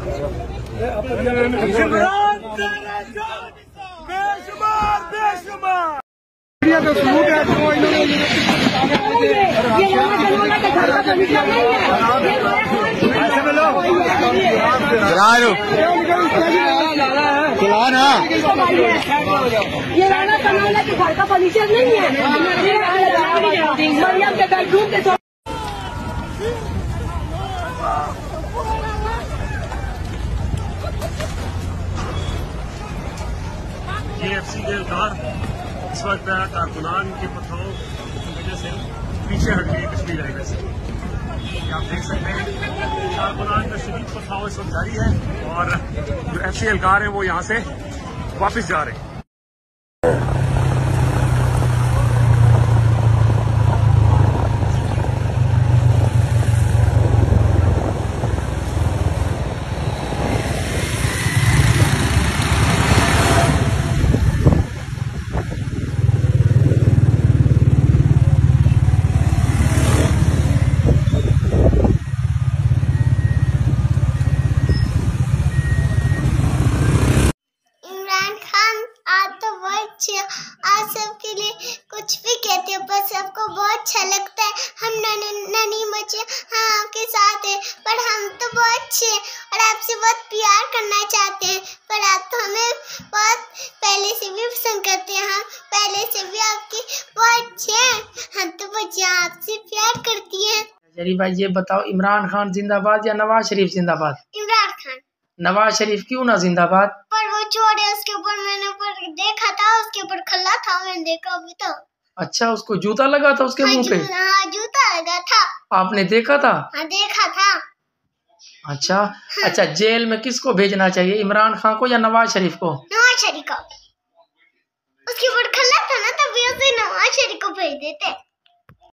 ये राणा कनौला के घर का फर्नीचर नहीं है। मरियम के बेडरूम के KFC के कार इस वक्त कारकुनान के पथराव की वजह से पीछे हट गई कश्मीर हाईवे से। आप देख सकते हैं कारकुनान का शदीद पथराव इस वक्त जारी है और जो FCL कार है वो यहाँ से वापस जा रहे हैं। आज सबके लिए कुछ भी कहते हैं, बस सबको बहुत अच्छा लगता है। हम नन्ही बच्चे हाँ आपके साथ हैं, पर हम तो बहुत अच्छे हैं और आपसे बहुत प्यार करना चाहते हैं, पर आप तो हमें बहुत पहले से भी पसंद करते हैं। हम पहले से भी आपके बहुत अच्छे हैं, हम तो बच्चे आपसे प्यार करती हैं। जरी भाई ये बताओ, इमरान खान जिंदाबाद या नवाज शरीफ जिंदाबाद? इमरान खान। नवाज शरीफ क्यों ना जिंदाबाद? पर वो चोर है, उसके ऊपर मैंने ऊपर देखा था, उसके ऊपर खल्ला था, मैंने देखा अभी तो। अच्छा, उसको जूता लगा था उसके मुंह पे? हाँ जूता लगा था। आपने देखा था? हाँ देखा था। अच्छा अच्छा, जेल में किसको भेजना चाहिए, इमरान खान को या नवाज शरीफ को? नवाज शरीफ को। उसके ऊपर खल्ला था ना, तभी उसे नवाज शरीफ को भेज देते।